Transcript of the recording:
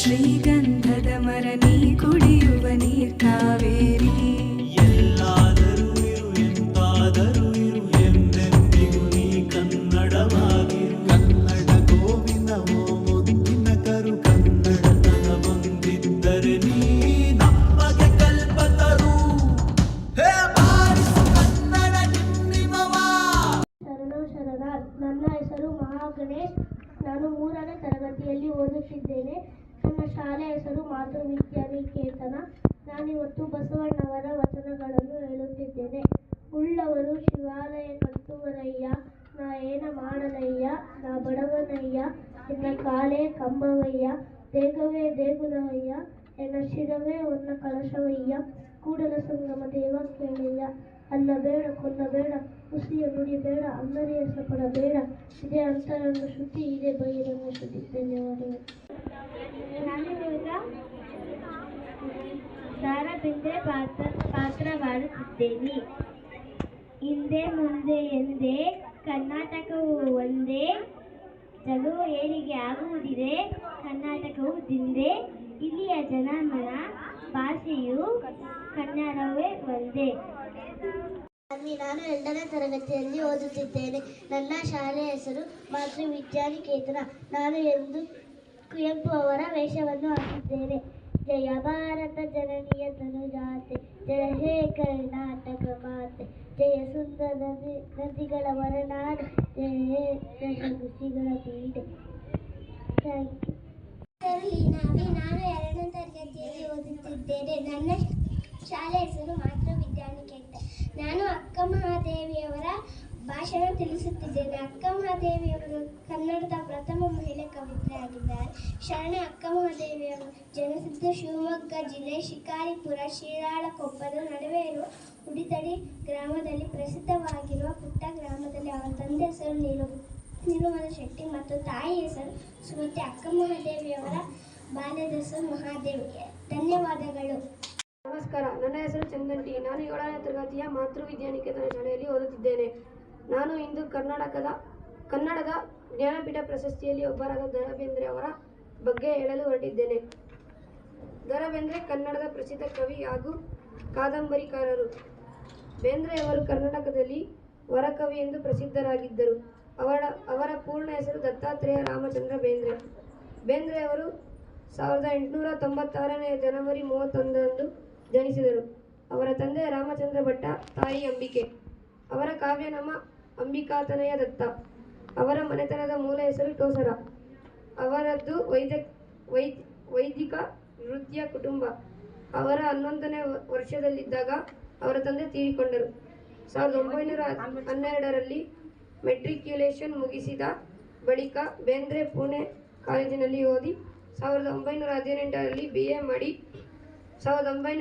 ಶ್ರೀಗಂಧದ ಮರ ನೀ ಕುಡಿಯುವ ನೀರ್ ಕಾವೇರಿ. ಎಲ್ಲಾದರೂ ಇರು ಎಂತಾದರೂ ಇರು ಎಂದೆಂದಿಗೂ ನೀ ಕನ್ನಡವಾಗಿರು. ಕನ್ನಡ ಗೋವಿನವೋ ಮುದ್ದಿನ ಕರು ಕನ್ನಡತನ ಬಂದಿದ್ದರೆ ನೀ ನಮಗೆ ಕಲ್ಪತರು. ಹೇ ಬಾರಿಸು ಕನ್ನಡ ನಿಮ್ಮಿಮವ. ಶರಣೋ ಶರಣಾರ್ಥ್. ನನ್ನ ಹೆಸರು ಮಹಾಗಣೇಶ್. ನಾನು 3ನೇ ತರಗತಿಯಲ್ಲಿ ಓದುತ್ತಿದ್ದೇನೆ. ನನ್ನ ಶಾಲೆಯ ಹೆಸರು ಮಾತೃವಿದ್ಯಾನಿಕೇತನ. ನಾನಿವತ್ತು ಬಸವಣ್ಣವರ ವಚನಗಳನ್ನು ಹೇಳುತ್ತಿದ್ದೇನೆ. ಉಳ್ಳವರು ಶಿವಾಲಯ ಕಟ್ಟುವರಯ್ಯ, ನಾ ಏನ ಮಾಡಲಯ್ಯ, ನಾ ಬಡವನಯ್ಯ, ಎನ್ನ ಕಾಲೇ ಕಂಬವಯ್ಯ, ದೇಗವೇ ದೇಗುಲವಯ್ಯ, ಎನ್ನ ಶಿರವೇ ಒನ್ನ ಕಳಶವಯ್ಯ, ಕೂಡಲ ಸಂಗಮ ದೇವ ಕೇಳಯ್ಯ. ಅಲ್ಲಬೇಡ ಕೊಲ್ಲಬೇಡ, ಹುಸಿಯ ನುಡಿಬೇಡ, ಅಂಗರಿಯ ಸಪಡಬೇಡ, ಇದೇ ಅಂತರಂಗ ಶುದ್ಧಿ, ಇದೇ ಬಹಿರಂಗ ಶುದ್ಧಿ. ಧನ್ಯವಾದಗಳು. ನಾನಿವಾಗ ದಾರಬಿಂದ್ರೆ ಪಾತ್ರವಾಡುತ್ತಿದ್ದೇನೆ. ಹಿಂದೆ ಮುಂದೆ ಎಂದೇ ಕರ್ನಾಟಕವು ಒಂದೇ, ಜಗವು ಏಳಿಗೆ ಆಗುವುದಿದೆ, ಕರ್ನಾಟಕವು ದಿಂದೆ, ಇಲ್ಲಿಯ ಜನಮನ ಭಾಷೆಯು ಕನ್ನಡವೇ ಒಂದೇ. ನಾನು 2ನೇ ತರಗತಿಯಲ್ಲಿ ಓದುತ್ತಿದ್ದೇನೆ. ನನ್ನ ಶಾಲೆಯ ಹೆಸರು ಮಾತೃವಿದ್ಯಾನಿಕೇತನ. ನಾನು ಎಂದು ಕುವೆಂಪು ಅವರ ವೇಷವನ್ನು ಹಾಕಿದ್ದೇನೆ. ಜಯ ಭಾರತ ಜನನಿಯ ತನುಜಾತೆ, ಜಯ ಹೇ ಕರ್ನಾಟಕ ಮಾತೆ, ಜಯ ಸುಂದರ ನದಿಗಳ ವರನಾಡು, ಜಯ ದಶಗುಷಿಗಳ ಬೀಡೆ. Thank you. ನಾನು 2ನೇ ತರಗತಿಯಲ್ಲಿ ಓದುತ್ತಿದ್ದೇನೆ. ನನ್ನ ಶಾಲೆ ಹೆಸರು ಮಾತೃವಿದ್ಯಾನಿಕೇತನ. ನಾನು ಅಕ್ಕ ಮಹಾದೇವಿಯವರ ಭಾಷಣ ತಿಳಿಸುತ್ತಿದ್ದೇನೆ. ಅಕ್ಕ ಮಹಾದೇವಿಯವರು ಕನ್ನಡದ ಪ್ರಥಮ ಮಹಿಳೆ ಕವಿತ್ರಿಯಾಗಿದ್ದಾರೆ. ಶರಣೆ ಅಕ್ಕ ಮಹಾದೇವಿಯವರು ಜನಿಸಿದ್ದು ಶಿವಮೊಗ್ಗ ಜಿಲ್ಲೆ ಶಿಕಾರಿಪುರ ಶಿರಾಳಕೊಪ್ಪದ ನಡುವೆ ಇರುವ ಉಡಿತಡಿ ಗ್ರಾಮದಲ್ಲಿ. ಪ್ರಸಿದ್ಧವಾಗಿರುವ ಪುಟ್ಟ ಗ್ರಾಮದಲ್ಲಿ ಅವರ ತಂದೆ ಹೆಸರು ನಿರುಮಲ ಶೆಟ್ಟಿ ಮತ್ತು ತಾಯಿ ಹೆಸರು ಸುಮತಿ. ಅಕ್ಕ ಮಹಾದೇವಿಯವರ ಬಾಲ್ಯದ ಹೆಸರು ಮಹಾದೇವಿಗೆ. ಧನ್ಯವಾದಗಳು. ನಮಸ್ಕಾರ, ನನ್ನ ಹೆಸರು ಚಂದಂಟಿ. ನಾನು 7ನೇ ತರಗತಿಯ ಮಾತೃವಿದ್ಯಾನಿಕೇತನ ಶಾಲೆಯಲ್ಲಿ ಓದುತ್ತಿದ್ದೇನೆ. ನಾನು ಇಂದು ಕನ್ನಡದ ಜ್ಞಾನಪೀಠ ಪ್ರಶಸ್ತಿಯಲ್ಲಿ ಒಬ್ಬರಾದ ದ ರಾ ಬೇಂದ್ರೆ ಅವರ ಬಗ್ಗೆ ಹೇಳಲು ಹೊರಟಿದ್ದೇನೆ. ದ ರಾ ಬೇಂದ್ರೆ ಕನ್ನಡದ ಪ್ರಸಿದ್ಧ ಕವಿ ಹಾಗೂ ಕಾದಂಬರಿಕಾರರು. ಬೇಂದ್ರೆಯವರು ಕರ್ನಾಟಕದಲ್ಲಿ ವರಕವಿ ಎಂದು ಪ್ರಸಿದ್ಧರಾಗಿದ್ದರು. ಅವರ ಪೂರ್ಣ ಹೆಸರು ದತ್ತಾತ್ರೇಯ ರಾಮಚಂದ್ರ ಬೇಂದ್ರೆ. ಬೇಂದ್ರೆಯವರು 1896ನೇ ಜನವರಿ 31ರಂದು ಜನಿಸಿದರು. ಅವರ ತಂದೆ ರಾಮಚಂದ್ರ ಭಟ್ಟ, ತಾಯಿ ಅಂಬಿಕೆ. ಅವರ ಕಾವ್ಯನಾಮ ಅಂಬಿಕಾತನಯ ದತ್ತ. ಅವರ ಮನೆತನದ ಮೂಲ ಹೆಸರು ಟೋಸರ. ಅವರದ್ದು ವೈದಿಕ ವೃತ್ತಿಯ ಕುಟುಂಬ. ಅವರ 11ನೇ ವರ್ಷದಲ್ಲಿದ್ದಾಗ ಅವರ ತಂದೆ ತೀರಿಕೊಂಡರು. 1912ರಲ್ಲಿ ಮೆಟ್ರಿಕ್ಯುಲೇಷನ್ ಮುಗಿಸಿದ ಬಳಿಕ ಬೇಂದ್ರೆ ಪುಣೆ ಕಾಲೇಜಿನಲ್ಲಿ ಓದಿ 1918ರಲ್ಲಿ BA ಮಾಡಿ 1900